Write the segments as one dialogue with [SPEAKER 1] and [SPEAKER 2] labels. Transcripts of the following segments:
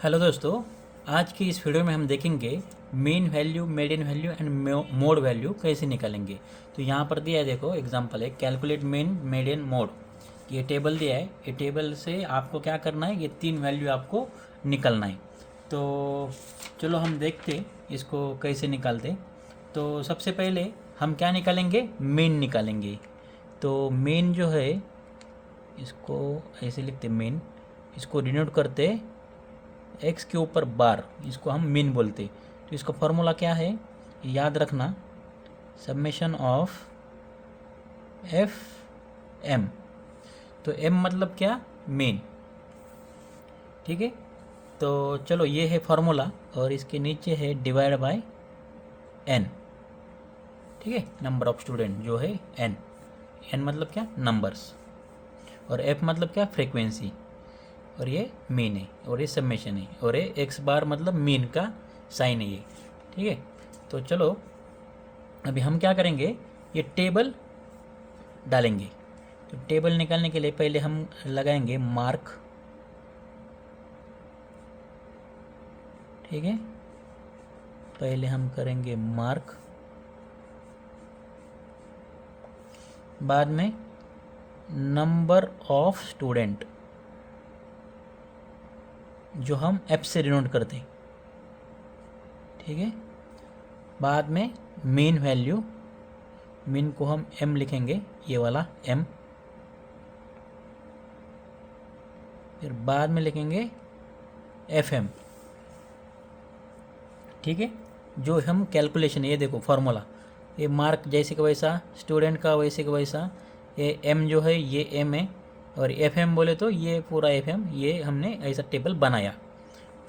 [SPEAKER 1] Hello दोस्तों, आज की इस वीडियो में हम देखेंगे mean value, median value and mode value कैसे निकालेंगे। तो यहाँ पर दिया है, देखो एग्जांपल है कैलकुलेट मीन मेडियन मोड। ये टेबल दिया है, ये टेबल से आपको क्या करना है, ये तीन वैल्यू आपको निकालना है। तो चलो हम देखते इसको कैसे निकालते। तो सबसे पहले हम क्या निकालेंगे, मीन निकालेंगे। तो मीन जो है, इसको ऐसे लिखते मीन, इसको डिनोट करते एक्स के ऊपर बार, इसको हम मीन बोलते। तो इसका फॉर्मूला क्या है, याद रखना, समेशन ऑफ एफ एम। तो एम मतलब क्या, मीन। ठीक है, तो चलो ये है फॉर्मूला और इसके नीचे है डिवाइड बाय एन। ठीक है, नंबर ऑफ स्टूडेंट जो है एन। एन मतलब क्या, नंबर्स, और एफ मतलब क्या, फ्रीक्वेंसी, और ये मीन है और ये समेशन है, और ये एक्स बार मतलब मीन का साइन है ये। ठीक है, तो चलो अभी हम क्या करेंगे, ये टेबल डालेंगे। तो टेबल निकालने के लिए पहले हम लगाएंगे मार्क। ठीक है, पहले हम करेंगे मार्क, बाद में नंबर ऑफ स्टूडेंट जो हम एफ से डिनोट करते हैं। ठीक है, बाद में मीन वैल्यू, मीन को हम एम लिखेंगे, ये वाला एम। फिर बाद में लिखेंगे एफ एम। ठीक है, जो हम कैलकुलेशन, ये देखो फॉर्मूला, ये मार्क जैसे का वैसा, स्टूडेंट का वैसे का वैसा, ये एम जो है ये एम है, और एफ एम बोले तो ये पूरा एफ एम, ये हमने ऐसा टेबल बनाया।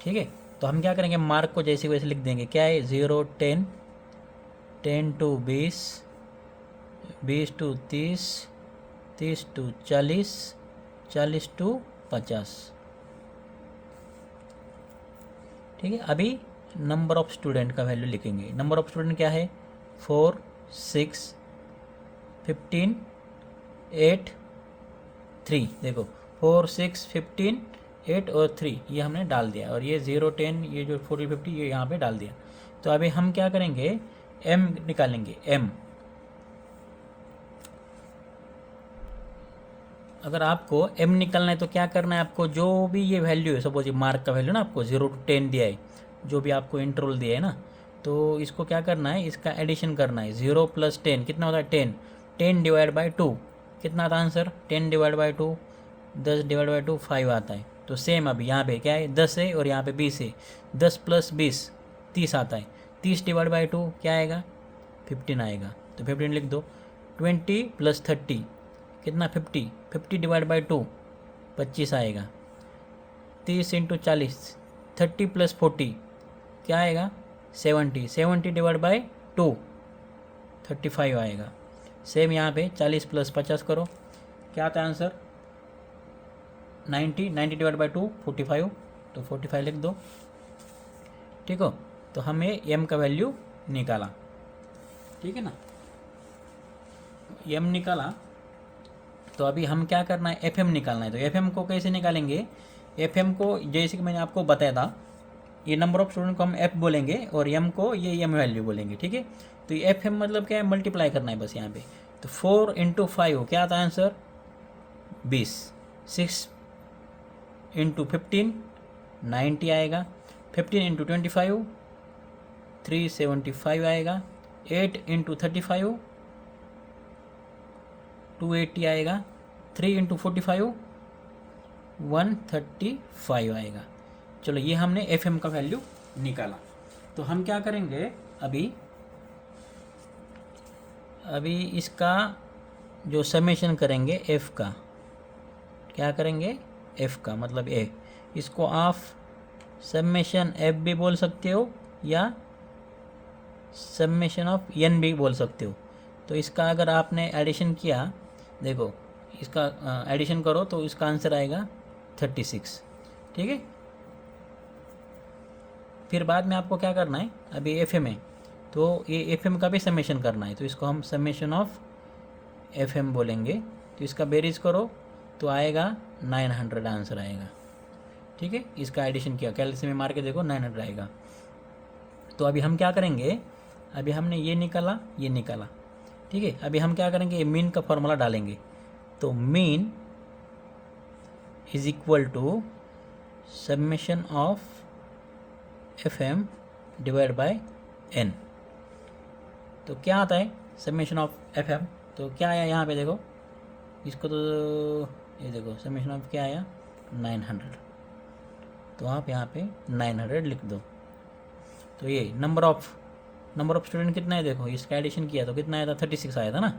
[SPEAKER 1] ठीक है, तो हम क्या करेंगे, मार्क को जैसे वैसे लिख देंगे। क्या है, 0 10, 10 to 20, 20 to 30, 30 to 40, 40 to 50। ठीक है, अभी नंबर ऑफ स्टूडेंट का वैल्यू लिखेंगे। नंबर ऑफ स्टूडेंट क्या है, 4 6 15 8 3। देखो 4 6 15 8 और 3 ये हमने डाल दिया, और ये 0 10 ये जो 40 50 ये यहाँ पे डाल दिया। तो अभी हम क्या करेंगे, एम निकालेंगे। एम, अगर आपको एम निकालना है तो क्या करना है, आपको जो भी ये वैल्यू है, सपोज ये मार्क का वैल्यू ना आपको 0 to 10 दिया है, जो भी आपको इंटरवल दिया है ना, तो इसको क्या करना है, इसका एडिशन करना है। 0 + 10 कितना होता है, 10। 10 डिवाइड बाई 2 कितना आता है answer, 10 divide by 2, 10 divide by 2 5 आता है। तो सेम अभी यहाँ पे क्या है, 10 है और यहाँ पे 20 है। 10 + 20 30 आता है। 30 डिवाइड बाई 2 क्या आएगा, 15 आएगा। तो 15 लिख दो। 20 + 30 कितना, 50। 50 डिवाइड बाई 2 25 आएगा। 30 × 40, 30 + 40 क्या आएगा, 70। 70 डिवाइड बाई 2 35 आएगा। सेम यहाँ पे 40 + 50 करो, क्या आता है आंसर, 90। 90 डिवाइड बाई 2 45, तो 45 लिख दो। ठीक हो, तो हमें एम का वैल्यू निकाला। ठीक है ना, एम निकाला। तो अभी हम क्या करना है, एफ एम निकालना है। तो एफ एम को कैसे निकालेंगे, एफ एम को जैसे कि मैंने आपको बताया था, ये नंबर ऑफ स्टूडेंट को हम एफ बोलेंगे और एम को ये एम वैल्यू बोलेंगे। ठीक है, तो ये एफ एम मतलब क्या है, मल्टीप्लाई करना है बस यहाँ पे। तो 4 × 5 क्या आता है आंसर, 20। 6 × 15 90 आएगा। 15 × 25 375 आएगा। 8 × 35 280 आएगा। 3 × 45 135 आएगा। चलो ये हमने एफ एम का वैल्यू निकाला। तो हम क्या करेंगे, अभी इसका जो समेशन करेंगे एफ का, क्या करेंगे, एफ का मतलब ए, इसको आप समेशन एफ भी बोल सकते हो या समेशन ऑफ एन भी बोल सकते हो। तो इसका अगर आपने एडिशन किया, देखो इसका एडिशन करो तो इसका आंसर आएगा 36। ठीक है, फिर बाद में आपको क्या करना है, अभी एफ एम है तो ये एफ एम का भी समेशन करना है। तो इसको हम समेशन ऑफ एफ एम बोलेंगे। तो इसका बेरीज करो तो आएगा 900 आंसर आएगा। ठीक है, इसका एडिशन किया, कैलसी में मार के देखो 900 आएगा। तो अभी हम क्या करेंगे, अभी हमने ये निकाला, ये निकाला, ठीक है। अभी हम क्या करेंगे, मीन का फॉर्मूला डालेंगे। तो mean is equal to summation of F M divide by N. तो क्या आता है समेशन ऑफ एफ एम, तो क्या आया यहाँ पे देखो, इसको तो ये देखो समेशन ऑफ क्या आया 900, तो आप यहाँ पे 900 लिख दो। तो ये नंबर ऑफ स्टूडेंट कितना है देखो, इसका एडिशन किया तो कितना आया था 36 आया था ना,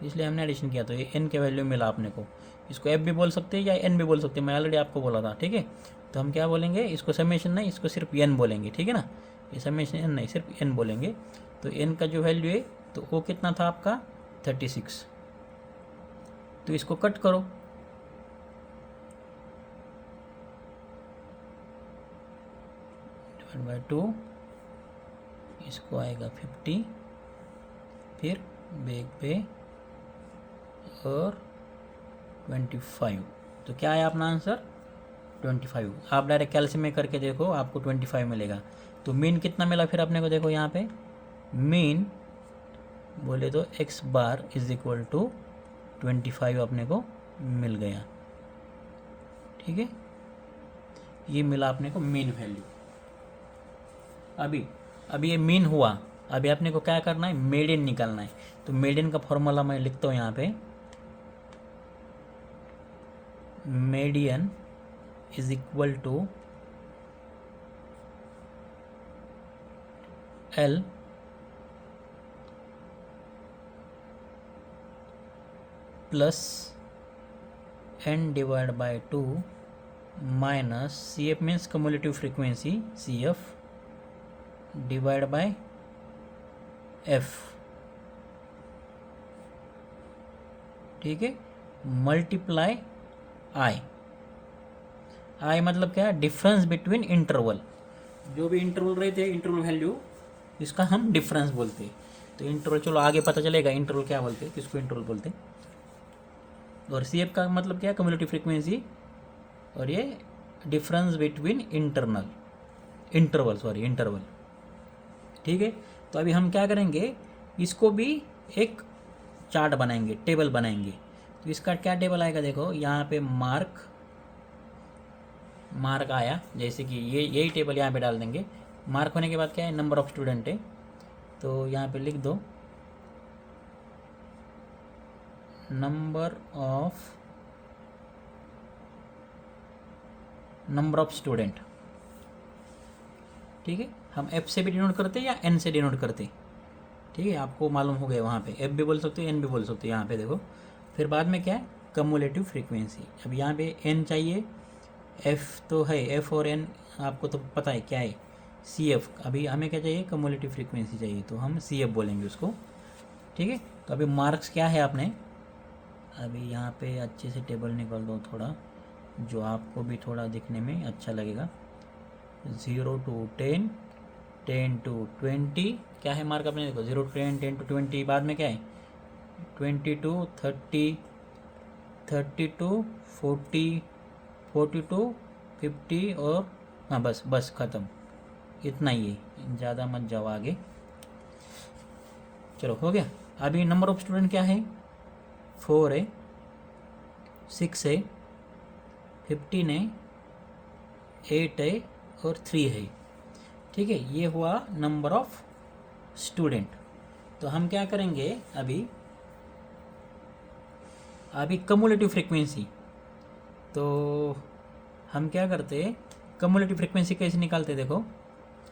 [SPEAKER 1] इसलिए हमने एडिशन किया, तो ये एन के वैल्यू मिला अपने को। इसको एफ भी बोल सकते हैं या एन भी बोल सकते हैं, मैं ऑलरेडी आपको बोला था, ठीक है। तो हम क्या बोलेंगे, इसको समेशन नहीं, इसको सिर्फ एन बोलेंगे, ठीक है ना, ये समेशन एन नहीं सिर्फ एन बोलेंगे। तो एन का जो वैल्यू है तो वो कितना था आपका 36, तो इसको कट करो, डिवाइड बाय 2, इसको आएगा 50, फिर बैक पे और 25। तो क्या आया अपना आंसर 25। आप डायरेक्ट कैल्शियम में करके देखो, आपको 25 मिलेगा। तो मीन कितना मिला फिर अपने को, देखो यहाँ पे मीन बोले तो x bar is equal to 25 अपने को मिल गया, ठीक है। ये मिला अपने को मीन वैल्यू। अभी ये मीन हुआ, अभी अपने को क्या करना है, मीडियन निकालना है। तो मीडियन का फॉर्मूला मैं लिखता हूँ यहाँ पे, median is equal to L plus N divide by 2 minus C F means cumulative frequency, C F divide by F, ठीक है, मल्टीप्लाई आई मतलब क्या है, डिफरेंस बिटवीन इंटरवल। जो भी इंटरवल रहते हैं, इंटरवल वैल्यू, इसका हम डिफरेंस बोलते हैं। तो इंटरवल, चलो आगे पता चलेगा इंटरवल क्या बोलते हैं, किसको इंटरवल बोलते हैं। और सी एफ का मतलब क्या है, कम्युलेटिव फ्रीक्वेंसी, और ये डिफरेंस बिटवीन इंटरवल, ठीक है। तो अभी हम क्या करेंगे, इसको भी एक चार्ट बनाएंगे, टेबल बनाएंगे। तो इसका क्या टेबल आएगा देखो, यहाँ पे मार्क आया, जैसे कि ये यही टेबल यहाँ पे डाल देंगे। मार्क होने के बाद क्या है, नंबर ऑफ स्टूडेंट है, तो यहाँ पे लिख दो नंबर ऑफ स्टूडेंट, ठीक है। हम एफ से भी डिनोट करते हैं या एन से डिनोट करते हैं, ठीक है, आपको मालूम हो गया। वहाँ पे एफ भी बोल सकते हो, एन भी बोल सकते हो, यहाँ पे देखो। फिर बाद में क्या है, कम्युलेटिव फ्रीक्वेंसी। अब यहाँ पे एन चाहिए, एफ तो है, एफ और एन आपको तो पता है क्या है, सी एफ। अभी हमें क्या चाहिए, कम्युलेटिव फ्रीक्वेंसी चाहिए, तो हम सी एफ बोलेंगे उसको, ठीक है। तो अभी मार्क्स क्या है आपने, अभी यहाँ पे अच्छे से टेबल निकाल दो थोड़ा, जो आपको भी थोड़ा दिखने में अच्छा लगेगा। 0 to 10, 10 to 20, क्या है मार्क अपने देखो, 0 to 10, 10 to 20, बाद में क्या है 20 to 30, 30 to 40, 40 to 50, और हाँ बस ख़त्म, इतना ही है, ज़्यादा मत जाओ आगे। चलो हो गया। अभी नंबर ऑफ स्टूडेंट क्या है, 4 है, 6 है, 15 है, 8 है और 3 है, ठीक है। ये हुआ नंबर ऑफ स्टूडेंट। तो हम क्या करेंगे, अभी कम्युलेटिव फ्रीक्वेंसी, तो हम क्या करते हैं, कम्युलेटिव फ्रीक्वेंसी कैसे निकालते, देखो।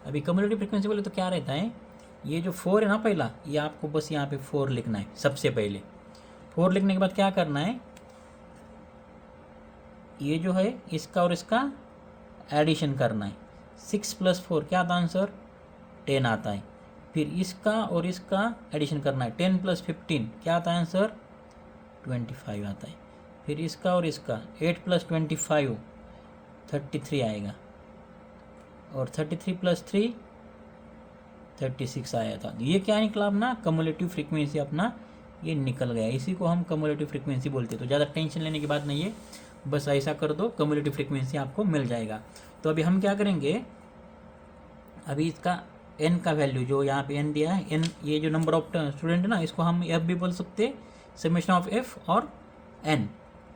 [SPEAKER 1] अभी कम्युलेटिव फ्रीक्वेंसी बोले तो क्या रहता है, ये जो 4 है ना पहला, ये आपको बस यहाँ पे 4 लिखना है सबसे पहले। 4 लिखने के बाद क्या करना है, ये जो है इसका और इसका एडिशन करना है। 6 + 4 क्या आता आंसर 10 आता है। फिर इसका और इसका एडिशन करना है, 10 + 15 क्या आता है आंसर 25 आता है। फिर इसका और इसका 8 + 25 33 आएगा, और 33 + 3 36 आया था। ये क्या निकला अपना कम्युलेटिव फ्रीक्वेंसी, अपना ये निकल गया। इसी को हम कम्युलेटिव फ्रीक्वेंसी बोलते हैं। तो ज़्यादा टेंशन लेने की बात नहीं है, बस ऐसा कर दो, कम्युलेटिव फ्रीक्वेंसी आपको मिल जाएगा। तो अभी हम क्या करेंगे, अभी इसका एन का वैल्यू जो यहाँ पे एन दिया है, एन ये जो नंबर ऑफ स्टूडेंट है ना, इसको हम एफ भी बोल सकते हैं, समेशन ऑफ एफ और एन,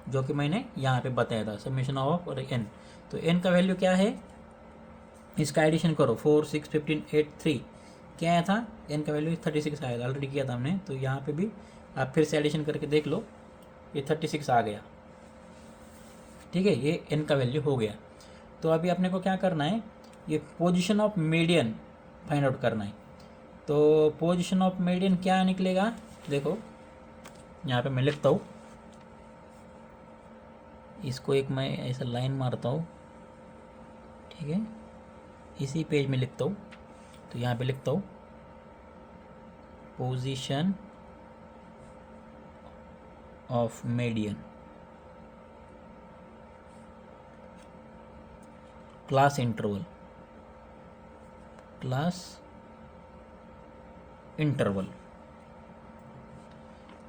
[SPEAKER 1] जो कि मैंने यहाँ पे बताया था, समेशन ऑफ और एन। तो एन का वैल्यू क्या है, इसका एडिशन करो, 4 6 15 8 3, क्या आया था, एन का वैल्यू 36 आया था, ऑलरेडी किया था हमने। तो यहाँ पे भी आप फिर से एडिशन करके देख लो, ये 36 आ गया। ठीक है, ये एन का वैल्यू हो गया। तो अभी अपने को क्या करना है, ये position of median find out करना है। तो पोजीशन ऑफ मीडियन क्या निकलेगा, देखो यहाँ पे मैं लिखता हूँ, इसको एक मैं ऐसा लाइन मारता हूँ, ठीक है, इसी पेज में लिखता हूँ। तो यहाँ पे लिखता हूँ position of median class interval, class interval.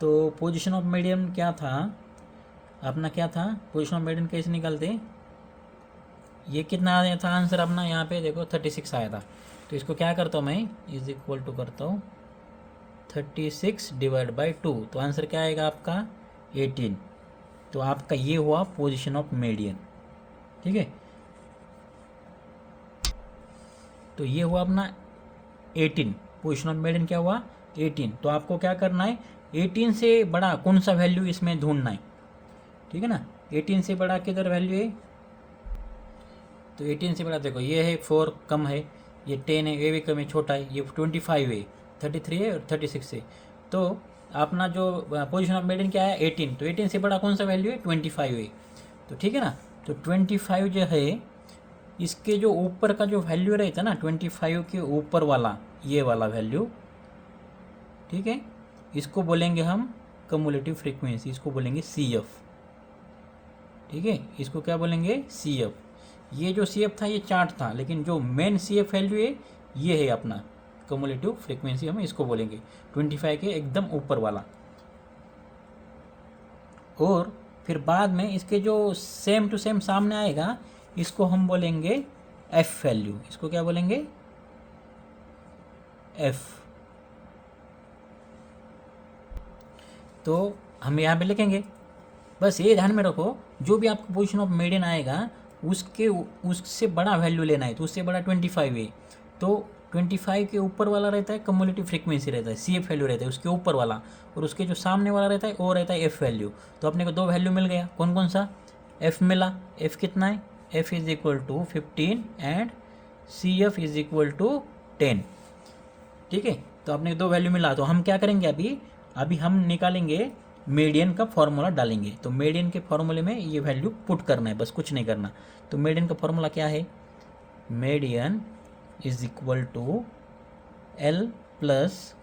[SPEAKER 1] तो पोजीशन ऑफ मीडियन क्या था अपना, क्या था पोजीशन ऑफ मीडियन, कैसे निकालते, ये कितना आया था आंसर अपना, यहाँ पे देखो 36 आया था। तो इसको क्या करता हूँ मैं, इज इक्वल टू करता हूँ 36 डिवाइड बाई 2, तो आंसर क्या आएगा आपका 18। तो आपका ये हुआ पोजीशन ऑफ मीडियन। ठीक है, तो ये हुआ अपना 18, पोजीशन ऑफ मीडियन क्या हुआ 18। तो आपको क्या करना है, 18 से बड़ा कौन सा वैल्यू इसमें ढूंढना है, ठीक है ना। 18 से बड़ा किधर वैल्यू है, तो 18 से बड़ा देखो ये है 4 कम है, ये 10 है, ये भी कम है, छोटा है, ये 25 है, 33 है और 36 है। तो अपना जो पोजीशन ऑफ मीडियन क्या है 18, तो 18 से बड़ा कौन सा वैल्यू है 25 है। तो ठीक है ना, तो 25 जो है इसके जो ऊपर का जो वैल्यू रहता है ना, 25 के ऊपर वाला ये वाला वैल्यू, ठीक है, इसको बोलेंगे हम कम्युलेटिव फ्रीक्वेंसी, इसको बोलेंगे सी एफ। ठीक है, इसको क्या बोलेंगे सी एफ। ये जो सी एफ था ये चार्ट था, लेकिन जो मेन सी एफ वैल्यू है ये है अपना कम्युलेटिव फ्रीक्वेंसी, हम इसको बोलेंगे 25 के एकदम ऊपर वाला। और फिर बाद में इसके जो सेम टू सेम सामने आएगा इसको हम बोलेंगे एफ वैल्यू, इसको क्या बोलेंगे एफ। तो हम यहाँ पे लिखेंगे, बस ये ध्यान में रखो, जो भी आपको पोजीशन ऑफ मीडियन आएगा उससे बड़ा वैल्यू लेना है। तो उससे बड़ा 25 है, तो 25 के ऊपर वाला रहता है कम्युलेटिव फ्रीक्वेंसी रहता है, सी एफ वैल्यू रहता है उसके ऊपर वाला, और उसके जो सामने वाला रहता है वो रहता है एफ वैल्यू। तो अपने को दो वैल्यू मिल गया, कौन कौन सा, एफ मिला, एफ कितना है, F is equal to 15 and C F is equal to 10। ठीक है, तो अपने को दो वैल्यू मिला। तो हम क्या करेंगे, अभी हम निकालेंगे मीडियन का फॉर्मूला डालेंगे। तो मीडियन के फॉर्मूले में ये वैल्यू पुट करना है, बस कुछ नहीं करना। तो मीडियन का फॉर्मूला क्या है, median is equal to L plus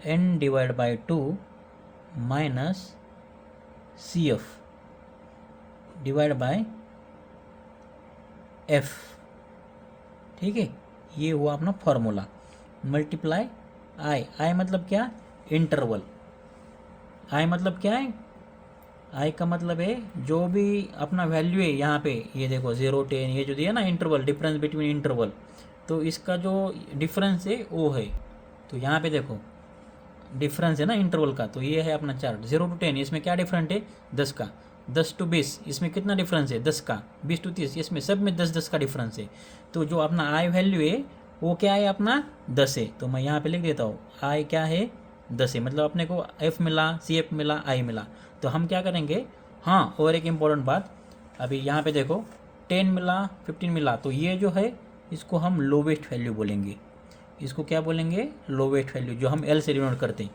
[SPEAKER 1] N divide by 2 minus C F divide by F. ठीक है, ये हुआ अपना फॉर्मूला, मल्टीप्लाई आई, आई मतलब क्या, इंटरवल। आई मतलब क्या है, आई का मतलब है जो भी अपना वैल्यू है यहाँ पे, ये देखो 0 10 ये जो दिया ना इंटरवल, डिफरेंस बिटवीन इंटरवल, तो इसका जो डिफरेंस है वो है। तो यहाँ पे देखो डिफरेंस है ना इंटरवल का, तो ये है अपना चार्ट 0 to 10, इसमें क्या डिफरेंट है 10 का, 10 to 20 इसमें कितना डिफरेंस है 10 का, 20 to 30 इसमें सब में 10 10 का डिफरेंस है। तो जो अपना आई वैल्यू है वो क्या है अपना 10 है। तो मैं यहाँ पे लिख देता हूँ आई क्या है 10 है, मतलब अपने को एफ मिला, सी एफ मिला, आई मिला। तो हम क्या करेंगे, हाँ और एक इम्पॉर्टेंट बात, अभी यहाँ पे देखो 10 मिला 15 मिला, तो ये जो है इसको हम लोवेस्ट वैल्यू बोलेंगे, इसको क्या बोलेंगे लोवेस्ट वैल्यू, जो हम एल से डिनोट करते हैं।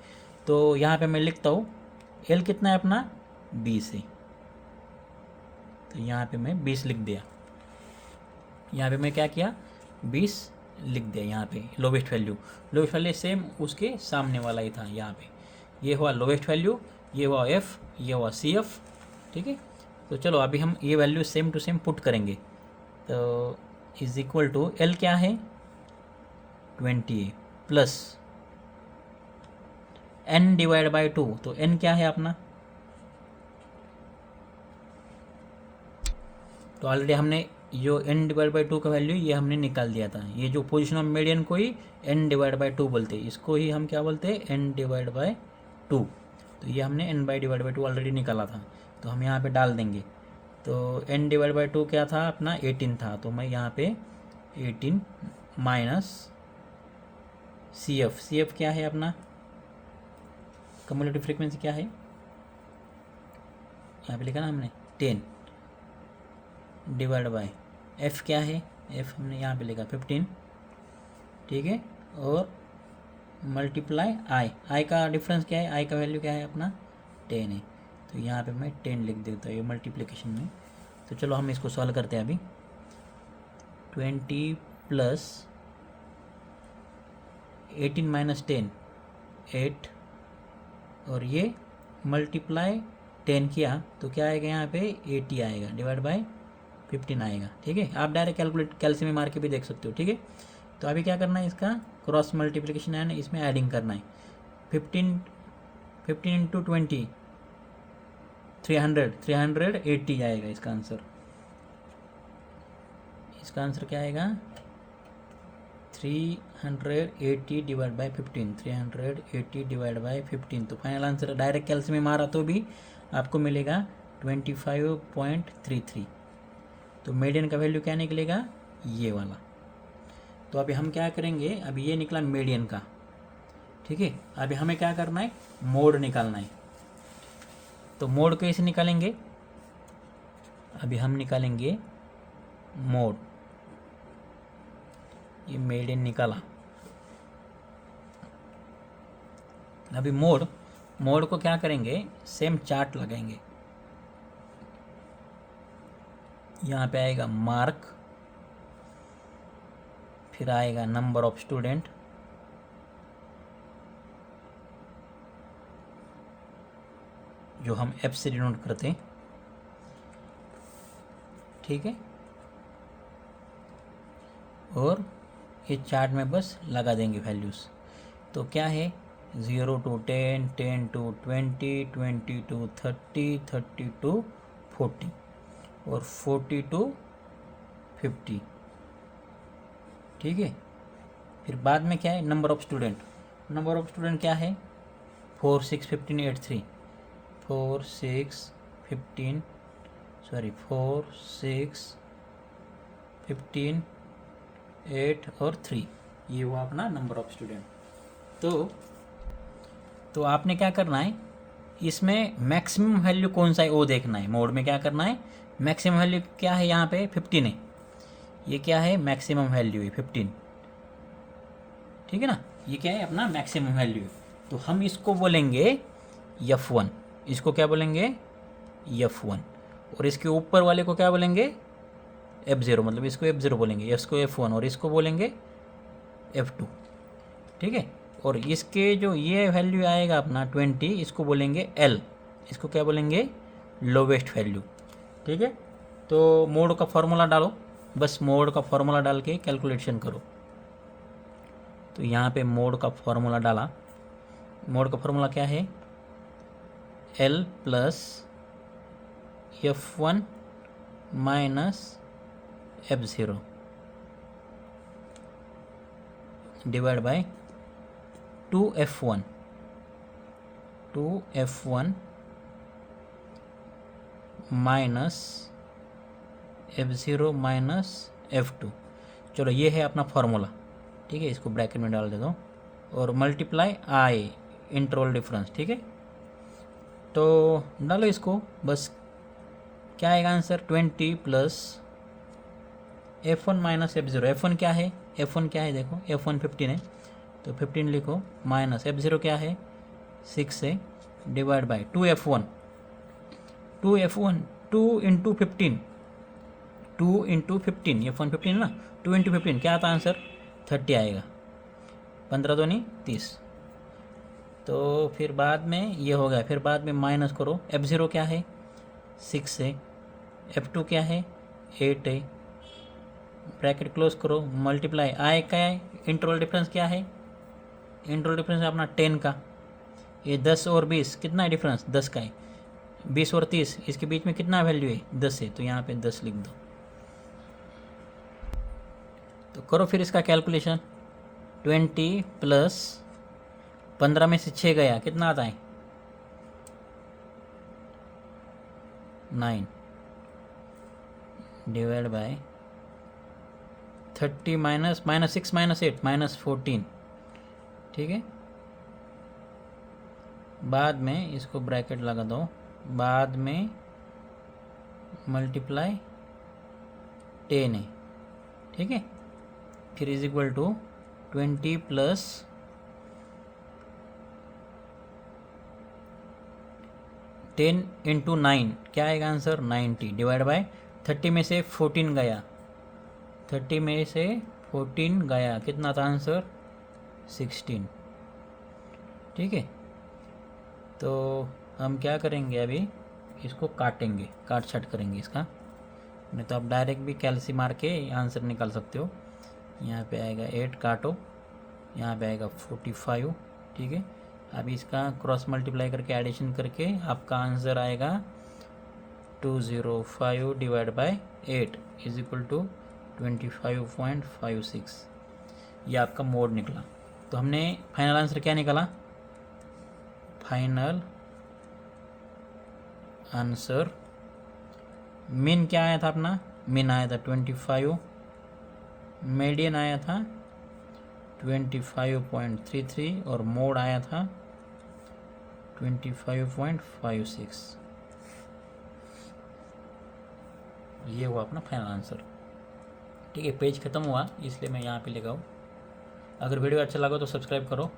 [SPEAKER 1] तो यहाँ पे मैं लिखता हूँ एल कितना है अपना 20 है, तो यहाँ पे मैं 20 लिख दिया, यहाँ पे मैं क्या किया 20 लिख दिया। यहाँ पे लोवेस्ट वैल्यू सेम उसके सामने वाला ही था, यहाँ पे ये हुआ लोवेस्ट वैल्यू, ये हुआ एफ, ये हुआ सी एफ। ठीक है, तो चलो अभी हम ये value same to same put करेंगे। तो इज इक्वल टू एल क्या है 20 प्लस एन डिवाइड बाई 2, तो एन क्या है अपना तो ऑलरेडी हमने जो n/2 का वैल्यू ये हमने निकाल दिया था। ये जो पोजीशन ऑफ मीडियन को ही n/2 बोलते हैं, इसको ही हम क्या बोलते हैं, n/2। तो ये हमने n/2 ऑलरेडी निकाला था, तो हम यहाँ पे डाल देंगे। तो n/2 क्या था अपना, 18 था, तो मैं यहाँ पे 18 माइनस CF क्या है अपना, कम्युलेटिव फ्रीक्वेंसी क्या है, यहाँ पे लिखा ना हमने 10 डिवाइड बाय F क्या है, F हमने यहाँ पे लिखा 15, ठीक है, और मल्टीप्लाई I का डिफरेंस क्या है, I का वैल्यू क्या है अपना 10 है, तो यहाँ पे मैं 10 लिख देता हूँ ये मल्टीप्लिकेशन में। तो चलो हम इसको सॉल्व करते हैं अभी। 20 प्लस 18 माइनस 10 8, और ये मल्टीप्लाई 10 किया तो क्या आएगा यहाँ पे 80 आएगा, डिवाइड बाय 15 आएगा, ठीक है। आप डायरेक्ट कैलकुलेट में मार के भी देख सकते हो, ठीक है। तो अभी क्या करना है, इसका क्रॉस मल्टीप्लिकेशन है ना, इसमें एडिंग करना है। 15 इंटू 20 380 आएगा इसका आंसर। इसका आंसर क्या आएगा, 380 डिवाइड बाय 15, 380 डिवाइड बाय 15। तो फाइनल आंसर डायरेक्ट कैलसी में मारा तो भी आपको मिलेगा 25.33। तो मीडियन का वैल्यू क्या निकलेगा, ये वाला। तो अभी हम क्या करेंगे, अभी ये निकला मीडियन का, ठीक है। अभी हमें क्या करना है, मोड निकालना है। तो मोड कैसे निकालेंगे, अभी हम निकालेंगे मोड। ये मीडियन निकाला। अभी मोड को क्या करेंगे, सेम चार्ट लगाएंगे। यहाँ पे आएगा मार्क, फिर आएगा नंबर ऑफ स्टूडेंट, जो हम F से डिनोट करते हैं, ठीक है। और ये चार्ट में बस लगा देंगे वैल्यूज़। तो क्या है, 0 to 10, 10 to 20, 20 to 30, 30 to 40 और 40 to 50, ठीक है। फिर बाद में क्या है, नंबर ऑफ स्टूडेंट क्या है, 4 6 15 8 3, 4 6 15 8 और 3, ये हुआ अपना नंबर ऑफ स्टूडेंट। तो आपने क्या करना है, इसमें मैक्सिमम वैल्यू कौन सा है वो देखना है। मोड में क्या करना है, मैक्सिमम वैल्यू क्या है, यहाँ पे 15 है, ये क्या है, मैक्सिमम वैल्यू है 15, ठीक है ना। ये क्या है, अपना मैक्सिमम वैल्यू। तो हम इसको बोलेंगे F1, इसको क्या बोलेंगे, F1, और इसके ऊपर वाले को क्या बोलेंगे, F0, मतलब इसको F0 बोलेंगे, इसको F1 और इसको बोलेंगे F2, ठीक है। और इसके जो ये वैल्यू आएगा अपना 20, इसको बोलेंगे L, इसको क्या बोलेंगे, लोवेस्ट वैल्यू, ठीक है। तो मोड का फॉर्मूला डालो, बस मोड का फॉर्मूला डाल के कैलकुलेशन करो। तो यहाँ पे मोड का फॉर्मूला डाला। मोड का फॉर्मूला क्या है, L plus F1 minus F0 divide by 2F1 minus F0 minus F2। चलो ये है अपना फॉर्मूला, ठीक है। इसको ब्रैकेट में डाल देता हूँ, और मल्टीप्लाई I इंटरवल डिफरेंस, ठीक है। तो डालो इसको, बस क्या आएगा answer, 20 plus F1 minus F0। F1 क्या है, देखो F1 15 है, तो 15 लिखो, माइनस F0 क्या है, 6 है, divide by 2F1 2 into 15, 2 into 15, F1 15 ना, 2 इंटू 15 क्या आता आंसर, 30 आएगा, 15 तो नहीं 30। तो फिर बाद में ये हो गया, फिर बाद में माइनस करो, F0 क्या है, 6 है, F2 क्या है, 8 है, ब्रैकेट क्लोज करो, मल्टीप्लाई I क्या है, इंटरवल डिफरेंस क्या है, इंटरवल डिफरेंस अपना 10 का, ये 10 और 20 कितना है डिफरेंस, 10 का है, 20 और 30 इसके बीच में कितना वैल्यू है, 10 है, तो यहाँ पे 10 लिख दो। तो करो फिर इसका कैलकुलेशन। 20 प्लस 15 में से 6 गया, कितना आता है? 9 डिवाइड बाय 30 माइनस -6 -8 -14, ठीक है। बाद में इसको ब्रैकेट लगा दो, बाद में मल्टीप्लाई 10 है, ठीक है। फिर is equal to 20 plus 10 into 9, क्या आएगा आंसर? 90 डिवाइड बाय 30 में से 14 गया, 30 में से 14 गया, कितना था आंसर? 16, ठीक है। तो हम क्या करेंगे, अभी इसको काटेंगे, काट छाट करेंगे इसका, नहीं तो आप डायरेक्ट भी कैलसी मार के आंसर निकाल सकते हो। यहाँ पे आएगा 8, काटो, यहाँ पे आएगा 45, ठीक है। अभी इसका क्रॉस मल्टीप्लाई करके एडिशन करके आपका आंसर आएगा 205 divide by 8 is equal to 25.56। ये आपका मोड निकला। तो हमने फाइनल आंसर क्या निकाला? फाइनल आंसर मीन क्या आया था अपना? मीन आया था 25, मीडियन आया था 25.33 और मोड आया था 25.56। ये हुआ अपना फाइनल आंसर, ठीक है। पेज ख़त्म हुआ इसलिए मैं यहाँ पे लिखा हूँ। अगर वीडियो अच्छा लगा तो सब्सक्राइब करो।